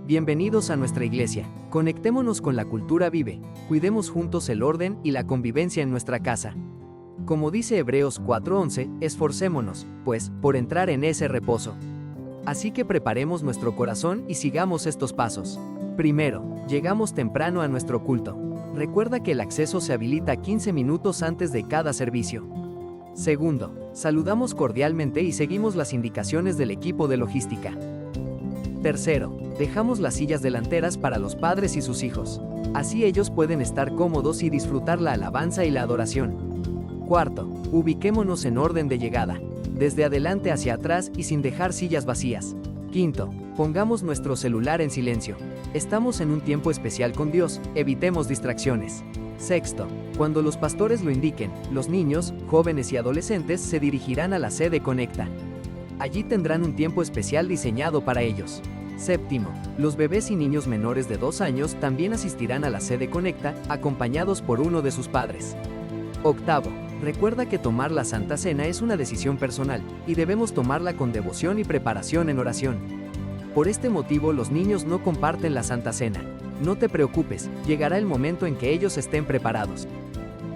Bienvenidos a nuestra iglesia. Conectémonos con la cultura vive, cuidemos juntos el orden y la convivencia en nuestra casa. Como dice Hebreos 4:11, esforcémonos, pues, por entrar en ese reposo. Así que preparemos nuestro corazón y sigamos estos pasos. Primero, llegamos temprano a nuestro culto. Recuerda que el acceso se habilita 15 minutos antes de cada servicio. Segundo, saludamos cordialmente y seguimos las indicaciones del equipo de logística. Tercero, dejamos las sillas delanteras para los padres y sus hijos. Así ellos pueden estar cómodos y disfrutar la alabanza y la adoración. Cuarto, ubiquémonos en orden de llegada, desde adelante hacia atrás y sin dejar sillas vacías. Quinto, pongamos nuestro celular en silencio. Estamos en un tiempo especial con Dios, evitemos distracciones. Sexto, cuando los pastores lo indiquen, los niños, jóvenes y adolescentes se dirigirán a la sede Conecta. Allí tendrán un tiempo especial diseñado para ellos. Séptimo, los bebés y niños menores de 2 años también asistirán a la sede Conecta, acompañados por uno de sus padres. Octavo, recuerda que tomar la Santa Cena es una decisión personal, y debemos tomarla con devoción y preparación en oración. Por este motivo los niños no comparten la Santa Cena. No te preocupes, llegará el momento en que ellos estén preparados.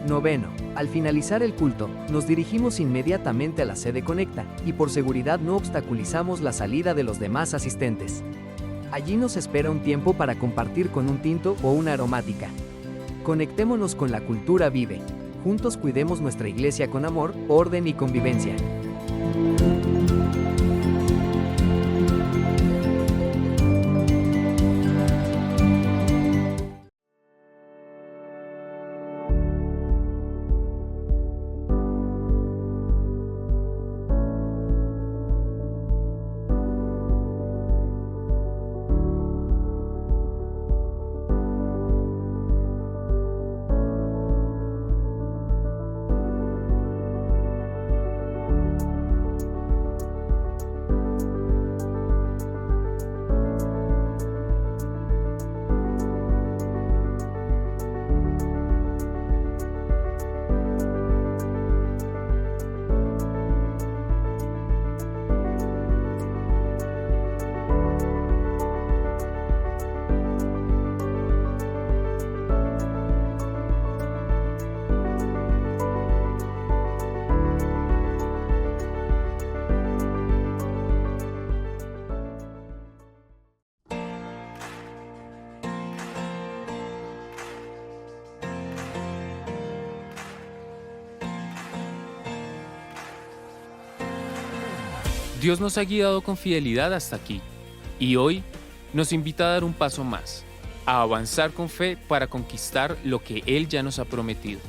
Noveno, al finalizar el culto, nos dirigimos inmediatamente a la sede Conecta, y por seguridad no obstaculizamos la salida de los demás asistentes. Allí nos espera un tiempo para compartir con un tinto o una aromática. Conectémonos con la cultura vive. Juntos cuidemos nuestra iglesia con amor, orden y convivencia. Dios nos ha guiado con fidelidad hasta aquí, y hoy nos invita a dar un paso más, a avanzar con fe para conquistar lo que Él ya nos ha prometido.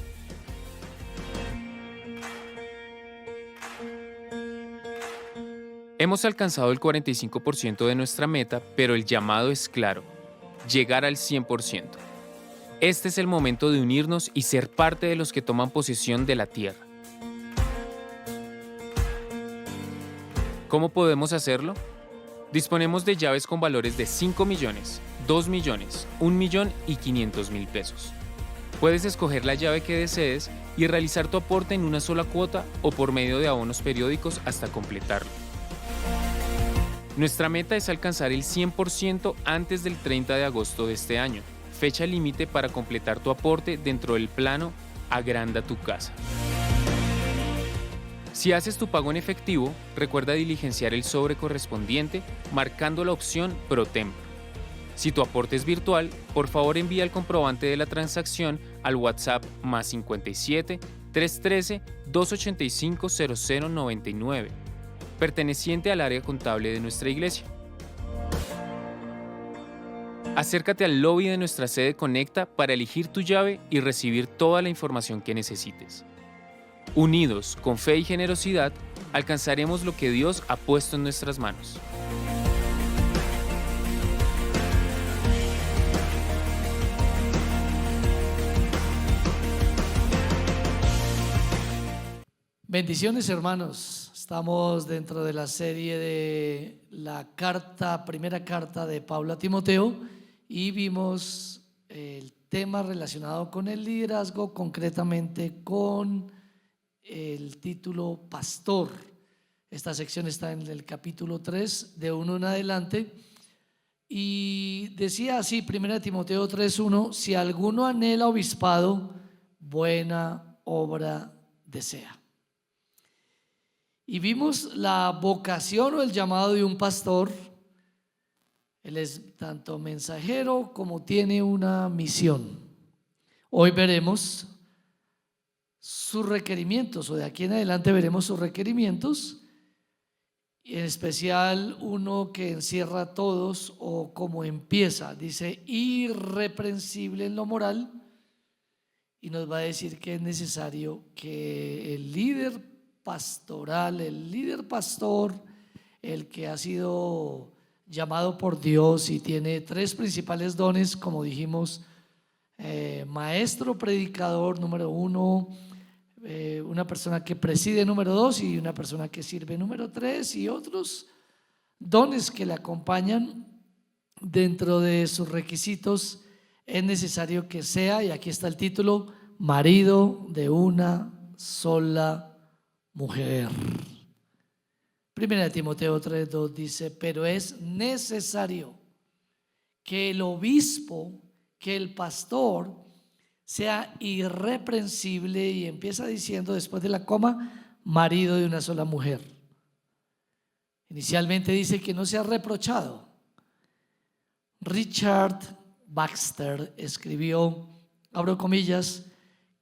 Hemos alcanzado el 45% de nuestra meta, pero el llamado es claro: llegar al 100%. Este es el momento de unirnos y ser parte de los que toman posesión de la tierra. ¿Cómo podemos hacerlo? Disponemos de llaves con valores de 5 millones, 2 millones, 1 millón y 500 mil pesos. Puedes escoger la llave que desees y realizar tu aporte en una sola cuota o por medio de abonos periódicos hasta completarlo. Nuestra meta es alcanzar el 100% antes del 30 de agosto de este año, fecha límite para completar tu aporte dentro del plano Agranda tu casa. Si haces tu pago en efectivo, recuerda diligenciar el sobre correspondiente marcando la opción ProTempor. Si tu aporte es virtual, por favor envía el comprobante de la transacción al WhatsApp +57 313 285 0099, perteneciente al área contable de nuestra iglesia. Acércate al lobby de nuestra sede Conecta para elegir tu llave y recibir toda la información que necesites. Unidos, con fe y generosidad, alcanzaremos lo que Dios ha puesto en nuestras manos. Bendiciones, hermanos. Estamos dentro de la serie de la primera carta de Pablo a Timoteo, y vimos el tema relacionado con el liderazgo, concretamente con el título pastor. Esta sección está en el capítulo 3, de 1 en adelante. Y decía así, 1 Timoteo 3:1: si alguno anhela obispado, buena obra desea. Y vimos la vocación o el llamado de un pastor. Él es tanto mensajero como tiene una misión. Hoy veremos sus requerimientos, o de aquí en adelante veremos sus requerimientos, en especial uno que encierra a todos, o como empieza, dice irreprensible en lo moral, y nos va a decir que es necesario que el líder pastoral, el líder pastor, el que ha sido llamado por Dios y tiene 3 principales dones, como dijimos, maestro, predicador, número 1, una persona que preside, número 2, y una persona que sirve, número 3, y otros dones que le acompañan. Dentro de sus requisitos es necesario que sea, y aquí está el título, marido de una sola mujer. 1 Timoteo 3:2 dice: pero es necesario que el obispo, que el pastor sea irreprensible, y empieza diciendo después de la coma, marido de una sola mujer. Inicialmente dice que no sea reprochado. Richard Baxter escribió, abro comillas,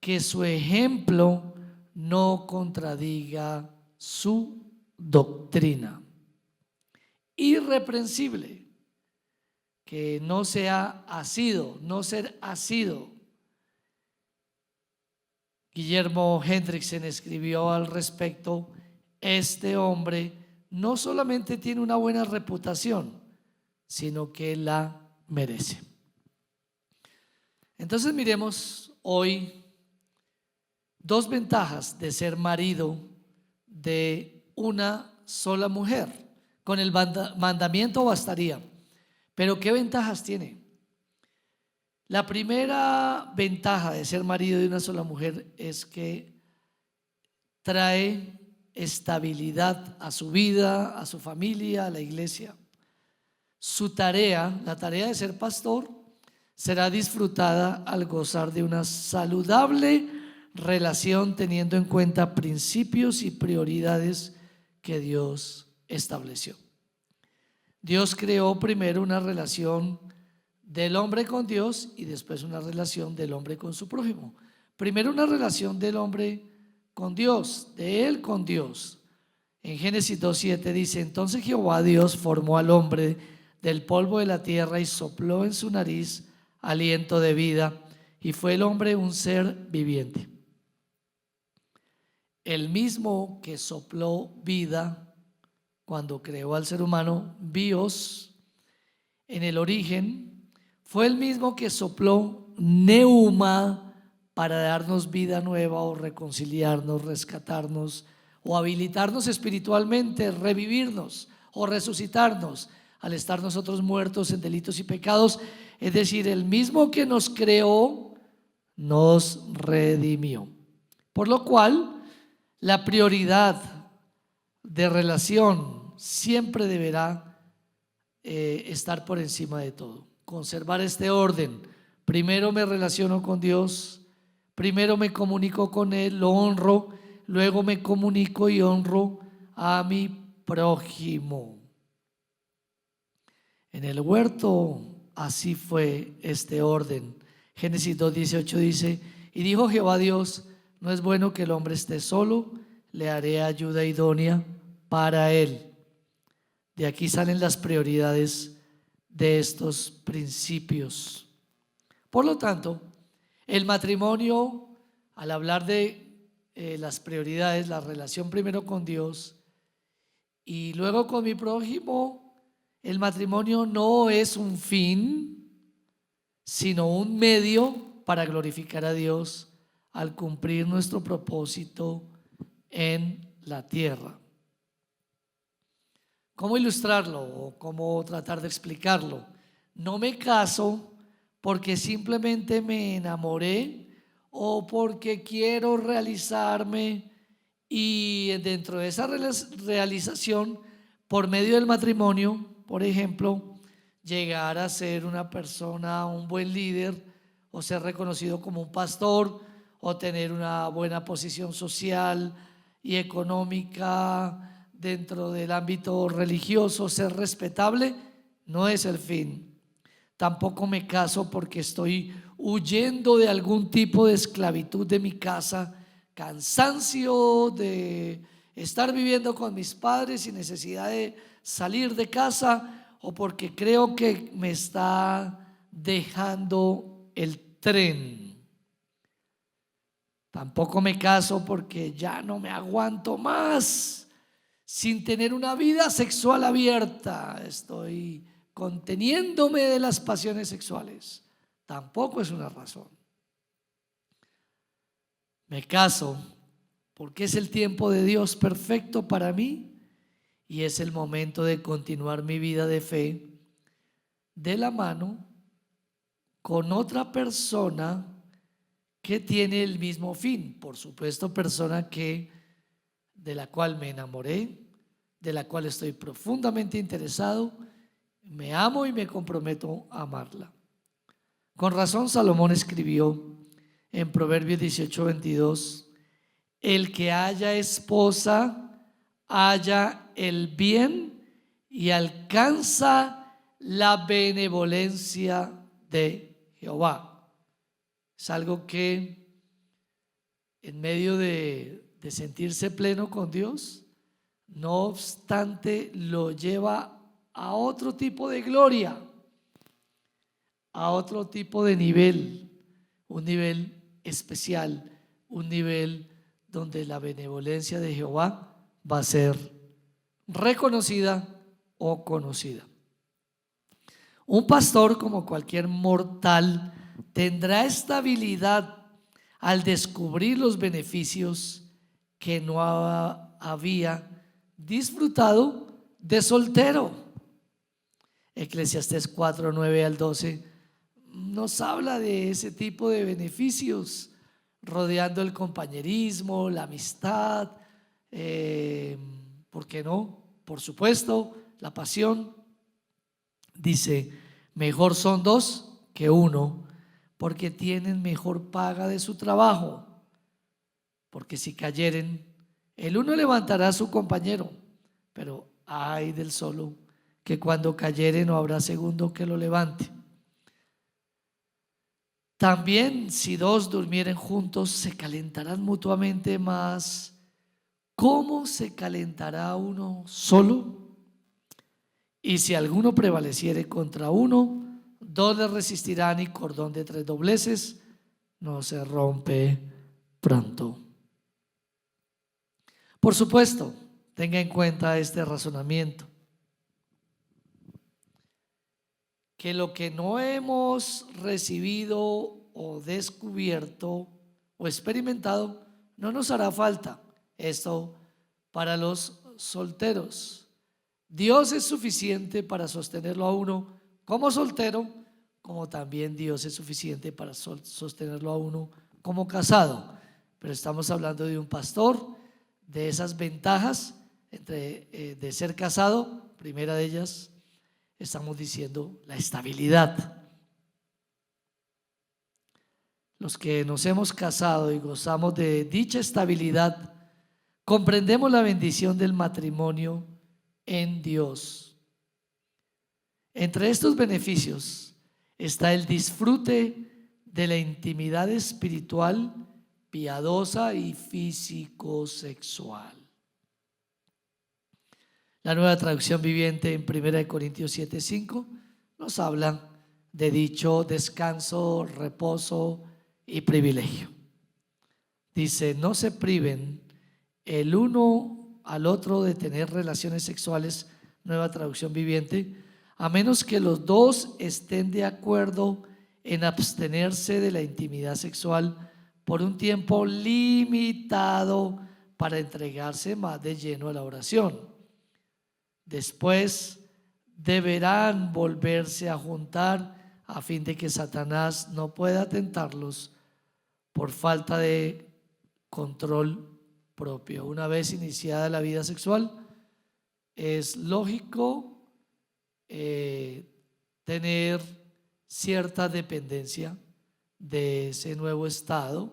que su ejemplo no contradiga su doctrina. Irreprensible, que no sea asido, no ser asido. Guillermo Hendrickson escribió al respecto: este hombre no solamente tiene una buena reputación, sino que la merece. Entonces miremos hoy 2 ventajas de ser marido de una sola mujer. Con el mandamiento bastaría, pero ¿qué ventajas tiene? La primera ventaja de ser marido de una sola mujer es que trae estabilidad a su vida, a su familia, a la iglesia. Su tarea, la tarea de ser pastor, será disfrutada al gozar de una saludable relación, teniendo en cuenta principios y prioridades que Dios estableció. Dios creó primero una relación del hombre con Dios y después una relación del hombre con su prójimo. Primero una relación del hombre con Dios, de él con Dios. En Génesis 2:7 dice: entonces Jehová Dios formó al hombre del polvo de la tierra y sopló en su nariz aliento de vida, y fue el hombre un ser viviente. El mismo que sopló vida cuando creó al ser humano, bios, en el origen, fue el mismo que sopló neuma para darnos vida nueva, o reconciliarnos, rescatarnos, o habilitarnos espiritualmente, revivirnos o resucitarnos al estar nosotros muertos en delitos y pecados. Es decir, el mismo que nos creó nos redimió. Por lo cual, la prioridad de relación siempre deberá estar por encima de todo. Conservar este orden: primero me relaciono con Dios, primero me comunico con Él, lo honro, luego me comunico y honro a mi prójimo. En el huerto así fue este orden. Génesis 2:18 dice: y dijo Jehová Dios, no es bueno que el hombre esté solo, le haré ayuda idónea para él. De aquí salen las prioridades de estos principios. Por lo tanto, el matrimonio, al hablar de las prioridades, la relación primero con Dios y luego con mi prójimo, el matrimonio no es un fin, sino un medio para glorificar a Dios al cumplir nuestro propósito en la tierra. ¿Cómo ilustrarlo o cómo tratar de explicarlo? No me caso porque simplemente me enamoré o porque quiero realizarme y dentro de esa realización, por medio del matrimonio, por ejemplo, llegar a ser una persona, un buen líder, o ser reconocido como un pastor, o tener una buena posición social y económica dentro del ámbito religioso, ser respetable, no es el fin. Tampoco me caso porque estoy huyendo de algún tipo de esclavitud de mi casa, cansancio de estar viviendo con mis padres sin necesidad de salir de casa, o porque creo que me está dejando el tren. Tampoco me caso porque ya no me aguanto más sin tener una vida sexual abierta. Estoy conteniéndome de las pasiones sexuales. Tampoco es una razón. Me caso porque es el tiempo de Dios perfecto para mí y es el momento de continuar mi vida de fe de la mano con otra persona que tiene el mismo fin. Por supuesto, persona de la cual me enamoré, de la cual estoy profundamente interesado, me amo y me comprometo a amarla. Con razón Salomón escribió en Proverbios 18:22: el que haya esposa halla el bien y alcanza la benevolencia de Jehová. Es algo que en medio de sentirse pleno con Dios, no obstante, lo lleva a otro tipo de gloria, a otro tipo de nivel, un nivel especial, un nivel donde la benevolencia de Jehová va a ser reconocida o conocida. Un pastor, como cualquier mortal, tendrá estabilidad al descubrir los beneficios que no había disfrutado de soltero. Eclesiastés 4:9-12 nos habla de ese tipo de beneficios, rodeando el compañerismo, la amistad, ¿por qué no? Por supuesto, la pasión. Dice: mejor son dos que uno, porque tienen mejor paga de su trabajo. Porque si cayeren, el uno levantará a su compañero, pero ay del solo, que cuando cayere no habrá segundo que lo levante. También si dos durmieren juntos, se calentarán mutuamente, mas ¿cómo se calentará uno solo? Y si alguno prevaleciere contra uno, dos le resistirán, y cordón de 3 dobleces no se rompe pronto. Por supuesto, tenga en cuenta este razonamiento, que lo que no hemos recibido o descubierto o experimentado no nos hará falta. Esto para los solteros. Dios es suficiente para sostenerlo a uno como soltero, como también Dios es suficiente para sostenerlo a uno como casado. Pero estamos hablando de un pastor, de esas ventajas de ser casado. Primera de ellas, estamos diciendo la estabilidad. Los que nos hemos casado y gozamos de dicha estabilidad, comprendemos la bendición del matrimonio en Dios. Entre estos beneficios está el disfrute de la intimidad espiritual, piadosa y físico-sexual. La Nueva Traducción Viviente en 1 Corintios 7:5 nos habla de dicho descanso, reposo y privilegio. Dice: no se priven el uno al otro de tener relaciones sexuales, Nueva Traducción Viviente, a menos que los dos estén de acuerdo en abstenerse de la intimidad sexual por un tiempo limitado para entregarse más de lleno a la oración. Después deberán volverse a juntar a fin de que Satanás no pueda tentarlos por falta de control propio. Una vez iniciada la vida sexual, es lógico tener cierta dependencia de ese nuevo estado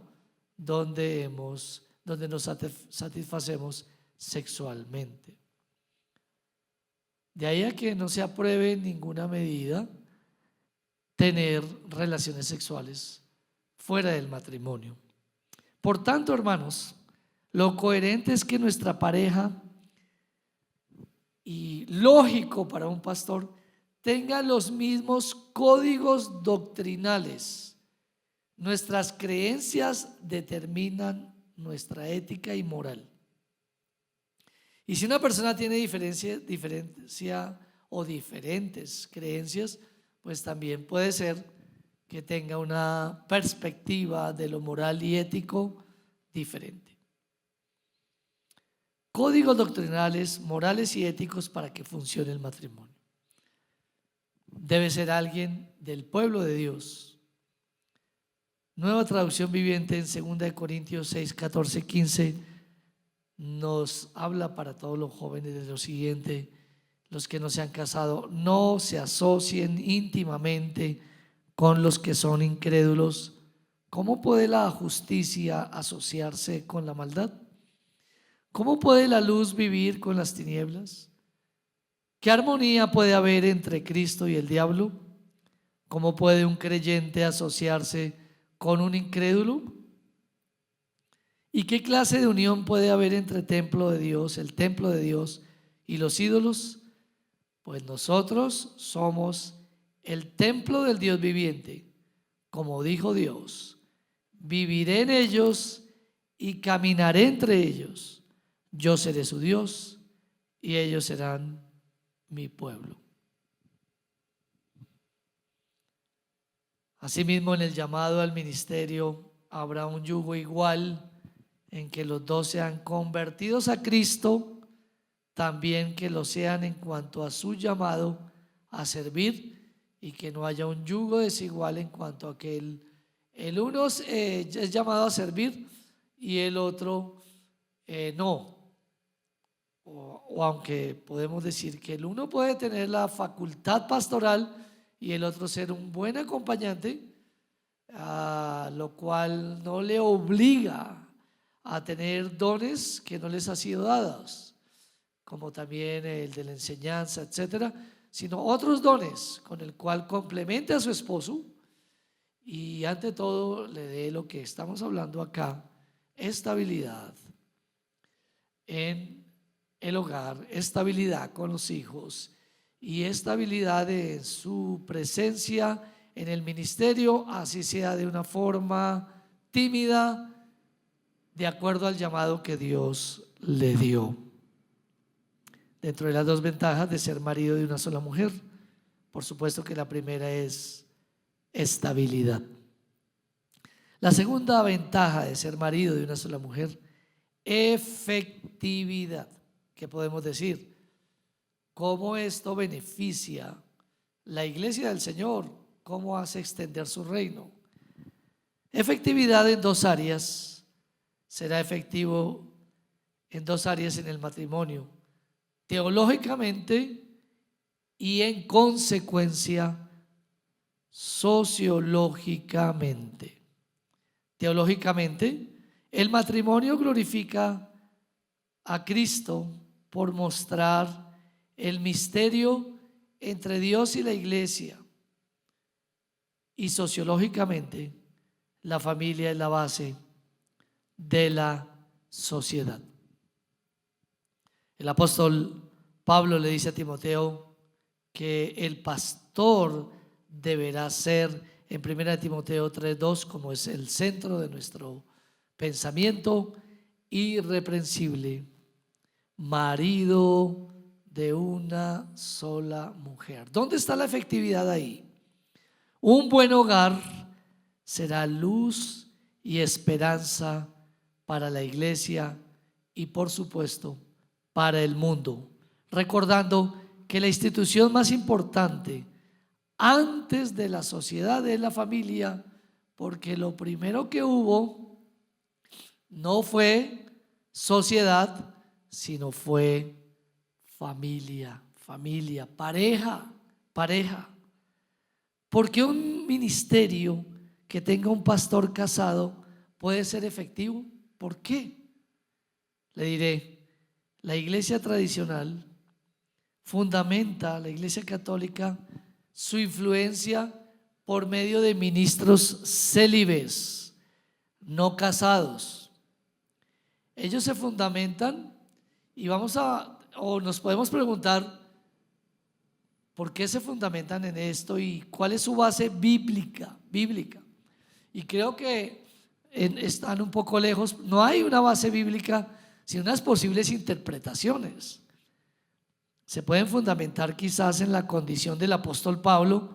donde nos satisfacemos sexualmente. De ahí a que no se apruebe en ninguna medida tener relaciones sexuales fuera del matrimonio. Por tanto, hermanos, lo coherente es que nuestra pareja, y lógico para un pastor, tenga los mismos códigos doctrinales. Nuestras creencias determinan nuestra ética y moral. Y si una persona tiene diferencia o diferentes creencias, pues también puede ser que tenga una perspectiva de lo moral y ético diferente. Códigos doctrinales, morales y éticos para que funcione el matrimonio. Debe ser alguien del pueblo de Dios. Nueva Traducción Viviente en 2 Corintios 6, 14, 15 nos habla para todos los jóvenes de lo siguiente: los que no se han casado no se asocien íntimamente con los que son incrédulos. ¿Cómo puede la justicia asociarse con la maldad? ¿Cómo puede la luz vivir con las tinieblas? ¿Qué armonía puede haber entre Cristo y el diablo? ¿Cómo puede un creyente asociarse con un incrédulo? ¿Y qué clase de unión puede haber entre el templo de Dios y los ídolos? Pues nosotros somos el templo del Dios viviente. Como dijo Dios: viviré en ellos y caminaré entre ellos. Yo seré su Dios y ellos serán mi pueblo. Asimismo, en el llamado al ministerio habrá un yugo igual en que los dos sean convertidos a Cristo, también que lo sean en cuanto a su llamado a servir, y que no haya un yugo desigual en cuanto a que el uno es llamado a servir y el otro no. O aunque podemos decir que el uno puede tener la facultad pastoral y el otro ser un buen acompañante, lo cual no le obliga a tener dones que no les ha sido dados, como también el de la enseñanza, etcétera, sino otros dones con el cual complemente a su esposo y ante todo le dé lo que estamos hablando acá: estabilidad en el hogar, estabilidad con los hijos y estabilidad en su presencia en el ministerio, así sea de una forma tímida, de acuerdo al llamado que Dios le dio. Dentro de las dos ventajas de ser marido de una sola mujer, por supuesto que la primera es estabilidad. La segunda ventaja de ser marido de una sola mujer: efectividad. ¿Qué podemos decir? ¿Cómo esto beneficia la iglesia del Señor? ¿Cómo hace extender su reino? Efectividad en dos áreas. Será efectivo en dos áreas en el matrimonio: teológicamente y en consecuencia sociológicamente. Teológicamente, el matrimonio glorifica a Cristo por mostrar el misterio entre Dios y la iglesia. Y sociológicamente, la familia es la base de la sociedad. El apóstol Pablo le dice a Timoteo que el pastor deberá ser, en 1 Timoteo 3:2, como es el centro de nuestro pensamiento, irreprensible, marido de una sola mujer. ¿Dónde está la efectividad ahí? Un buen hogar será luz y esperanza para la iglesia y, por supuesto, para el mundo, recordando que la institución más importante antes de la sociedad es la familia, porque lo primero que hubo no fue sociedad, sino fue familia, pareja. ¿Por qué un ministerio que tenga un pastor casado puede ser efectivo? ¿Por qué? Le diré, la iglesia tradicional fundamenta, la iglesia católica, su influencia por medio de ministros célibes, no casados. Ellos se fundamentan y nos podemos preguntar por qué se fundamentan en esto y cuál es su base bíblica. Y creo que están un poco lejos. No hay una base bíblica, sino unas posibles interpretaciones. Se pueden fundamentar quizás en la condición del apóstol Pablo,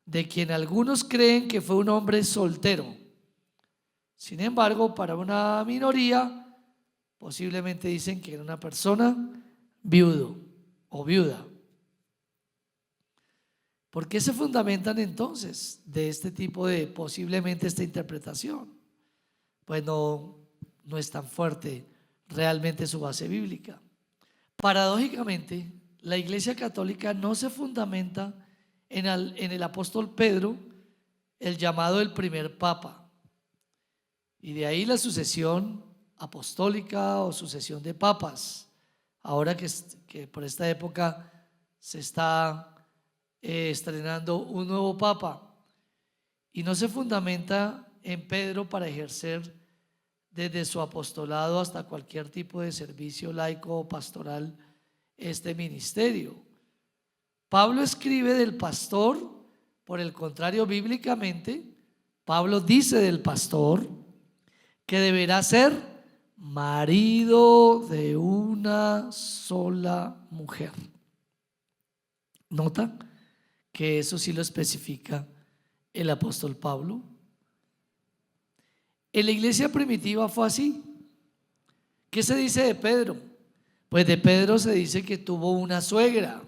de quien algunos creen que fue un hombre soltero. Sin embargo, para una minoría, posiblemente dicen que era una persona viudo o viuda. ¿Por qué se fundamentan entonces de este tipo de posiblemente esta interpretación? Pues no es tan fuerte realmente su base bíblica. Paradójicamente, la Iglesia Católica no se fundamenta en el apóstol Pedro, el llamado el primer papa, y de ahí la sucesión apostólica o sucesión de papas. Ahora que por esta época se está estrenando un nuevo papa, y no se fundamenta en Pedro para ejercer desde su apostolado hasta cualquier tipo de servicio laico o pastoral este ministerio. Pablo escribe del pastor, por el contrario, bíblicamente, Pablo dice del pastor que deberá ser marido de una sola mujer. ¿Nota? Que eso sí lo especifica el apóstol Pablo. En la iglesia primitiva fue así. ¿Qué se dice de Pedro? Pues de Pedro se dice que tuvo una suegra,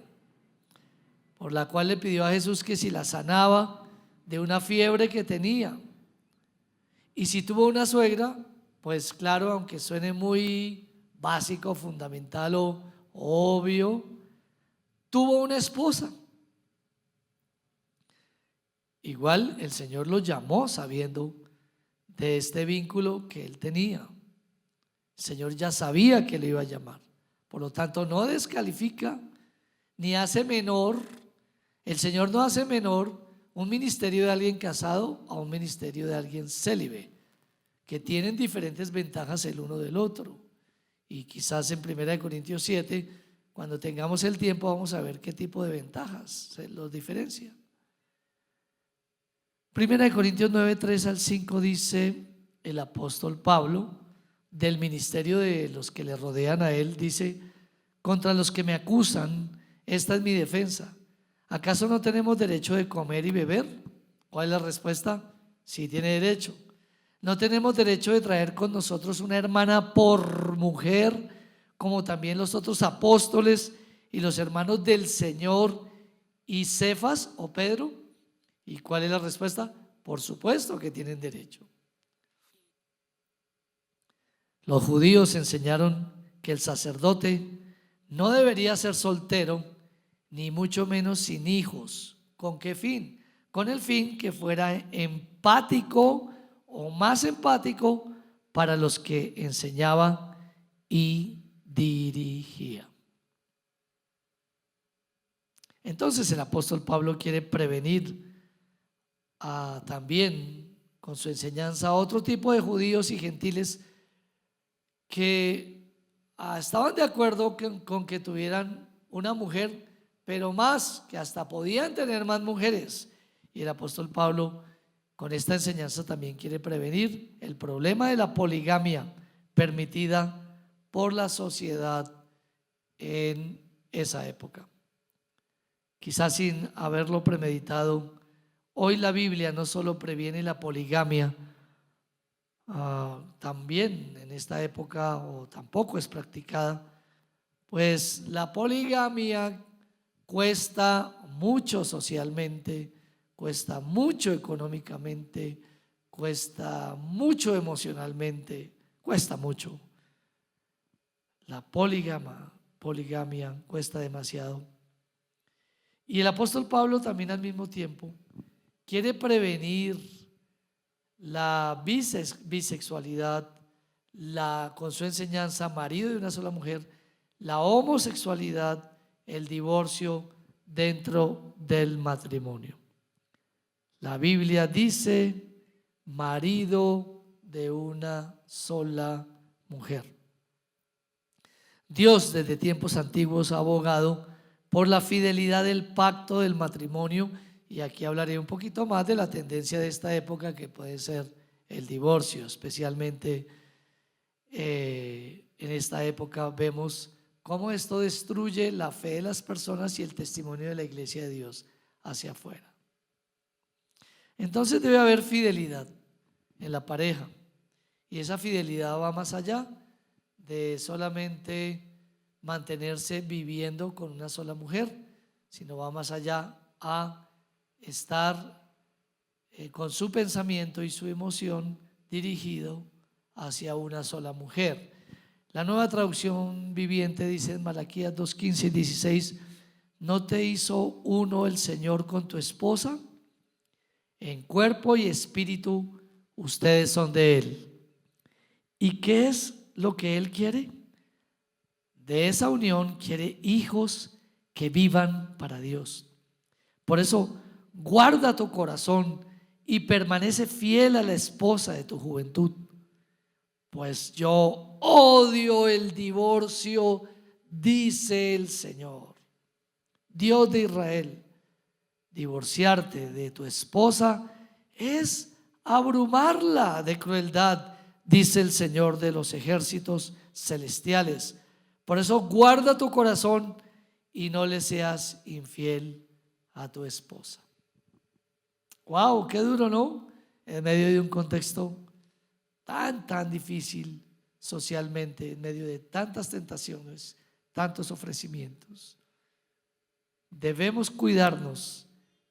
por la cual le pidió a Jesús que si la sanaba de una fiebre que tenía. Y si tuvo una suegra, pues claro, aunque suene muy básico, fundamental o obvio, tuvo una esposa. Igual el Señor lo llamó sabiendo de este vínculo que él tenía. El Señor ya sabía que le iba a llamar. Por lo tanto, no descalifica ni hace menor. El Señor no hace menor un ministerio de alguien casado a un ministerio de alguien célibe, que tienen diferentes ventajas el uno del otro. Y quizás en 1 Corintios 7, cuando tengamos el tiempo, vamos a ver qué tipo de ventajas se los diferencia. 1 Corintios 9, 3 al 5 dice el apóstol Pablo del ministerio de los que le rodean a él, dice: contra los que me acusan, esta es mi defensa. ¿Acaso no tenemos derecho de comer y beber? ¿Cuál es la respuesta? Sí, tiene derecho. ¿No tenemos derecho de traer con nosotros una hermana por mujer, como también los otros apóstoles y los hermanos del Señor y Cefas o Pedro? ¿Y cuál es la respuesta? Por supuesto que tienen derecho. Los judíos enseñaron que el sacerdote no debería ser soltero, ni mucho menos sin hijos. ¿Con qué fin? Con el fin que fuera empático o más empático para los que enseñaba y dirigía. Entonces el apóstol Pablo quiere prevenir también con su enseñanza a otro tipo de judíos y gentiles que estaban de acuerdo con que tuvieran una mujer, pero más, que hasta podían tener más mujeres. Y el apóstol Pablo con esta enseñanza también quiere prevenir el problema de la poligamia permitida por la sociedad en esa época. Quizás sin haberlo premeditado, hoy la Biblia no solo previene la poligamia, también en esta época o tampoco es practicada, pues la poligamia cuesta mucho socialmente, cuesta mucho económicamente, cuesta mucho emocionalmente, cuesta mucho. La poligamia cuesta demasiado. Y el apóstol Pablo también al mismo tiempo quiere prevenir la bisexualidad, con su enseñanza, marido de una sola mujer, la homosexualidad, el divorcio dentro del matrimonio. La Biblia dice marido de una sola mujer. Dios desde tiempos antiguos ha abogado por la fidelidad del pacto del matrimonio, y aquí hablaré un poquito más de la tendencia de esta época, que puede ser el divorcio. Especialmente en esta época vemos cómo esto destruye la fe de las personas y el testimonio de la iglesia de Dios hacia afuera. Entonces debe haber fidelidad en la pareja, y esa fidelidad va más allá de solamente mantenerse viviendo con una sola mujer, sino va más allá a estar con su pensamiento y su emoción dirigido hacia una sola mujer. La Nueva Traducción Viviente dice en Malaquías 2:15 y 16: ¿no te hizo uno el Señor con tu esposa? En cuerpo y espíritu ustedes son de Él. ¿Y qué es lo que Él quiere? De esa unión quiere hijos que vivan para Dios. Por eso, guarda tu corazón y permanece fiel a la esposa de tu juventud. Pues yo odio el divorcio, dice el Señor, Dios de Israel. Divorciarte de tu esposa es abrumarla de crueldad, dice el Señor de los ejércitos celestiales. Por eso guarda tu corazón y no le seas infiel a tu esposa. Wow, qué duro, ¿no? En medio de un contexto tan difícil socialmente, en medio de tantas tentaciones, tantos ofrecimientos. Debemos cuidarnos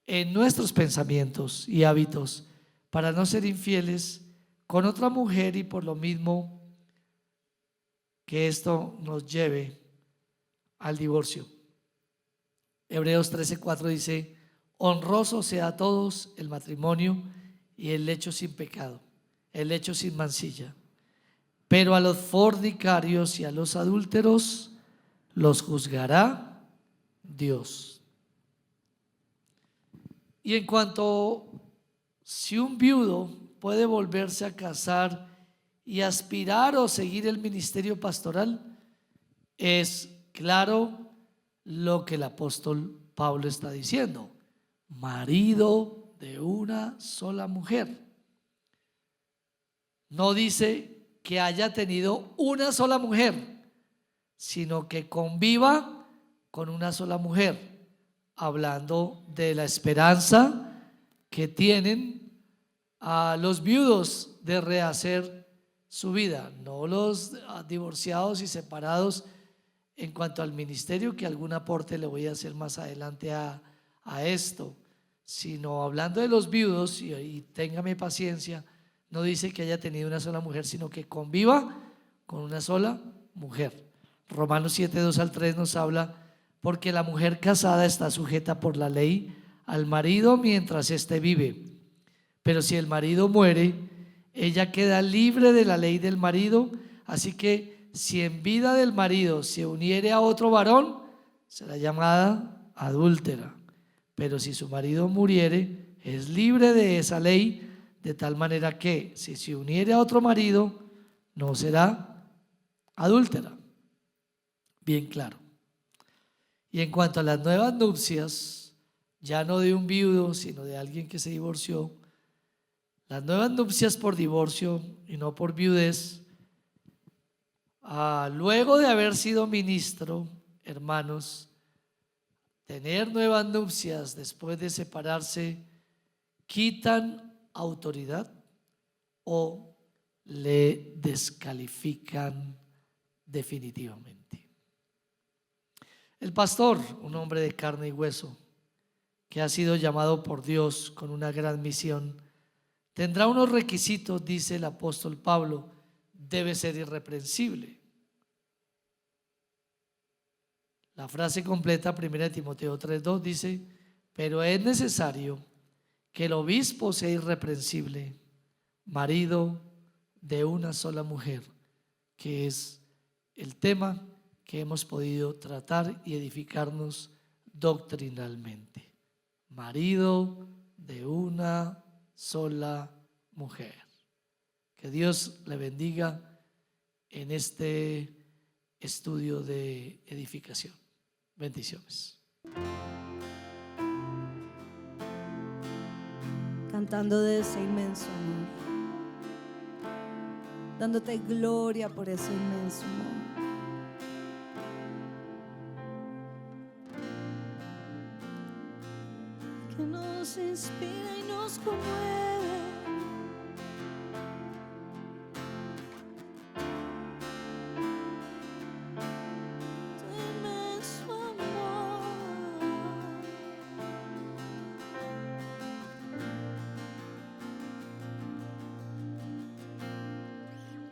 en nuestros pensamientos y hábitos para no ser infieles con otra mujer, y por lo mismo que esto nos lleve al divorcio. Hebreos 13:4 dice: honroso sea a todos el matrimonio y el lecho sin pecado, el lecho sin mancilla, pero a los fornicarios y a los adúlteros los juzgará Dios. Y en cuanto si un viudo puede volverse a casar y aspirar o seguir el ministerio pastoral, es claro lo que el apóstol Pablo está diciendo: marido de una sola mujer. No dice que haya tenido una sola mujer, sino que conviva con una sola mujer, hablando de la esperanza que tienen a los viudos de rehacer su vida, no los divorciados y separados en cuanto al ministerio, que algún aporte le voy a hacer más adelante a esto, sino hablando de los viudos, y téngame paciencia, no dice que haya tenido una sola mujer, sino que conviva con una sola mujer. Romanos 7:2-3 nos habla: porque la mujer casada está sujeta por la ley al marido mientras éste vive, pero si el marido muere, ella queda libre de la ley del marido. Así que si en vida del marido se uniere a otro varón, será llamada adúltera, pero si su marido muriere, es libre de esa ley, de tal manera que si se uniere a otro marido, no será adúltera. Bien claro. Y en cuanto a las nuevas nupcias, ya no de un viudo, sino de alguien que se divorció, las nuevas nupcias por divorcio y no por viudez, luego de haber sido ministro, hermanos, tener nuevas nupcias después de separarse, quitan autoridad o le descalifican definitivamente. El pastor, un hombre de carne y hueso, que ha sido llamado por Dios con una gran misión, tendrá unos requisitos, dice el apóstol Pablo: debe ser irreprensible. La frase completa, 1 Timoteo 3:2, dice: pero es necesario que el obispo sea irreprensible, marido de una sola mujer, que es el tema que hemos podido tratar y edificarnos doctrinalmente. Marido de una sola mujer. Que Dios le bendiga en este estudio de edificación. Bendiciones. Cantando de ese inmenso amor, dándote gloria por ese inmenso amor. Que nos inspira y nos conmueve. Tu inmenso amor.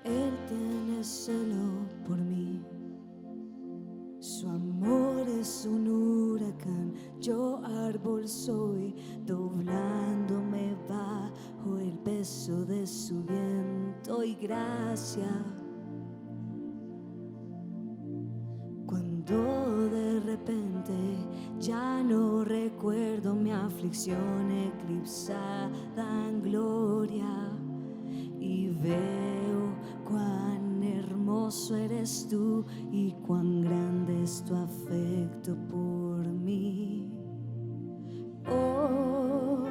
Él tiene celo por mí, su amor es un huracán, yo árbol soy, doblándome bajo el peso de su viento y gracia. Cuando de repente ya no recuerdo mi aflicción eclipsada en gloria y veo cuán hermoso eres tú y cuán grande es tu afecto por mí. Oh,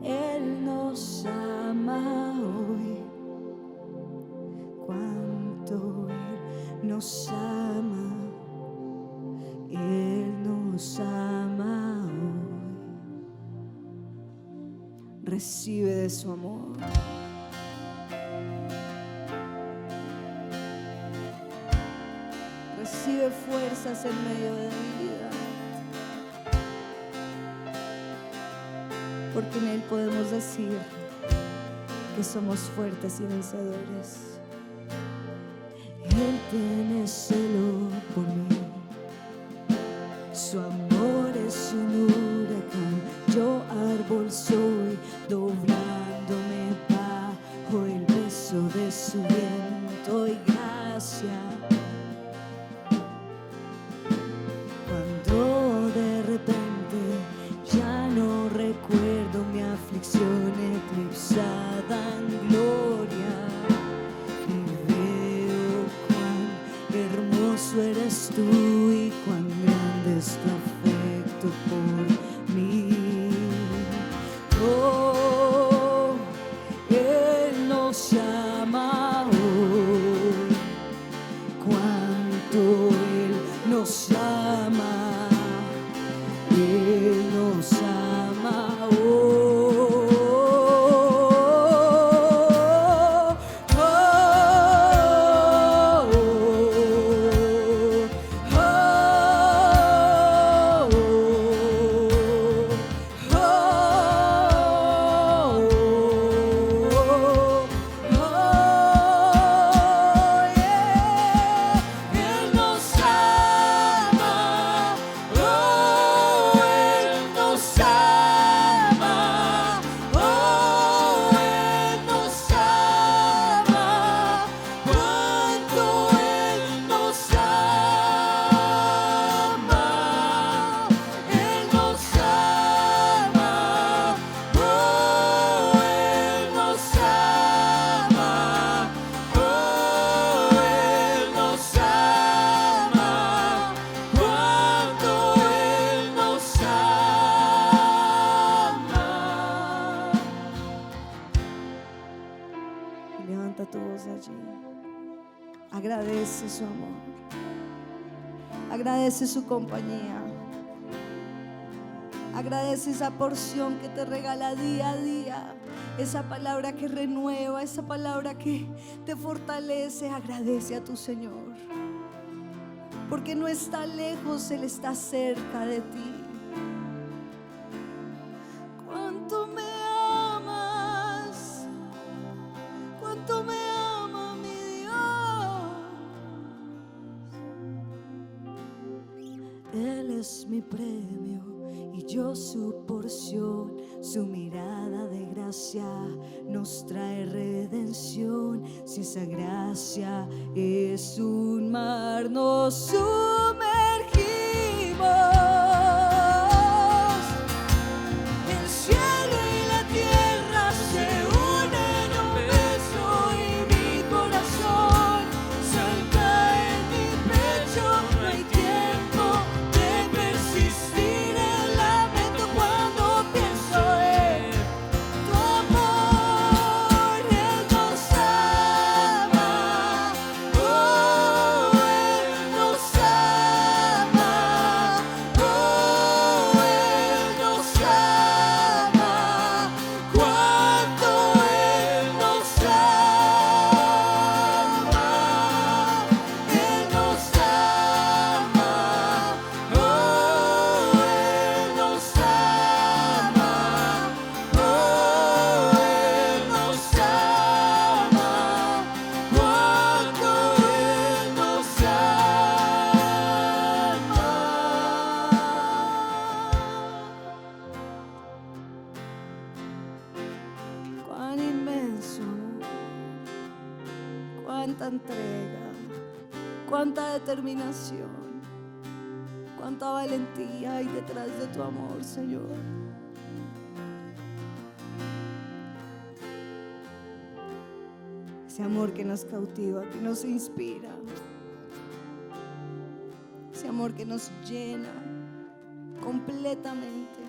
Él nos ama hoy, cuánto Él nos ama, Él nos ama hoy. Recibe de su amor. Recibe fuerzas en medio de mi vida, porque en Él podemos decir que somos fuertes y vencedores. Él tiene celo por mí, su amor es un huracán, yo árbol soy, doblándome bajo el peso de su viento y gracia. Recuerdo mi aflicción eclipsada en gloria y veo cuán hermoso eres tú y cuán grande es tu afecto por mí. Oh, Él nos ama hoy, cuánto Él nos ama, Él nos ama hoy. Levanta tu voz allí. Agradece su amor. Agradece su compañía. Agradece esa porción que te regala día a día. Esa palabra que renueva, esa palabra que te fortalece. Agradece a tu Señor. Porque no está lejos, Él está cerca de ti. Cuánto me amas, cuánto me ama mi Dios. premio y yo su porción. Su mirada de gracia nos trae redención. Si esa gracia es un mar, nos sumergimos. El cielo y la tierra se unen en un beso y mi corazón salta en mi pecho. No hay tiempo de persistir en lamento cuando pienso en tu amor. Él nos ama, oh, Él nos ama, oh, Él nos ama. Cuánto Él nos ama, Él nos ama, oh, Él nos ama, oh, Él nos ama. Cuánto Él nos ama. Cuán inmenso, cuánta entrega, cuánta determinación, cuánta valentía hay detrás de tu amor, Señor. Ese amor que nos cautiva, que nos inspira, ese amor que nos llena completamente,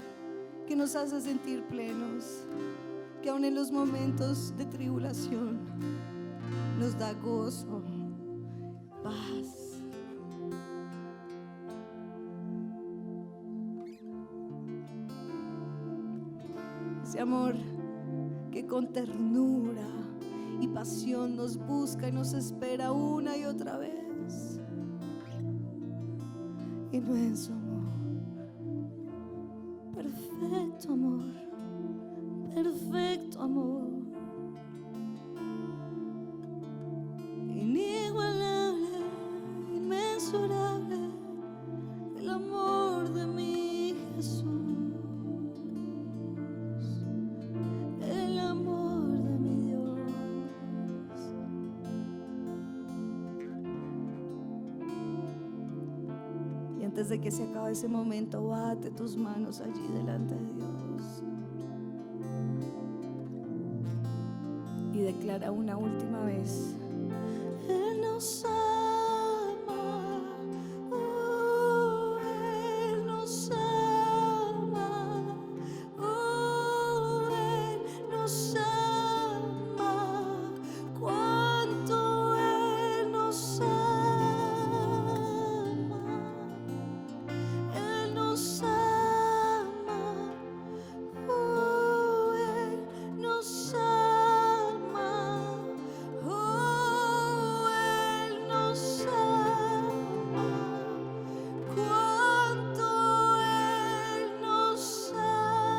que nos hace sentir plenos, que aun en los momentos de tribulación nos da gozo, paz. Ese amor que con ternura y pasión nos busca y nos espera una y otra vez. Inmenso amor, perfecto amor, perfecto amor, inigualable, inmensurable, el amor de mi Jesús, el amor de mi Dios. Y antes de que se acabe ese momento, bate tus manos allí delante de Dios y declara una última vez: Él nos ama, oh, Él nos ama, oh, Él nos ama. Cuánto Él nos ama, Él nos ama, oh, Él nos ama, oh, Él nos ama. Cuánto Él nos ama.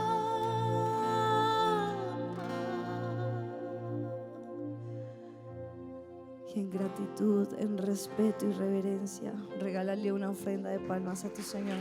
Y en gratitud, en respeto y reverencia, regálale una ofrenda de palmas a tu Señor.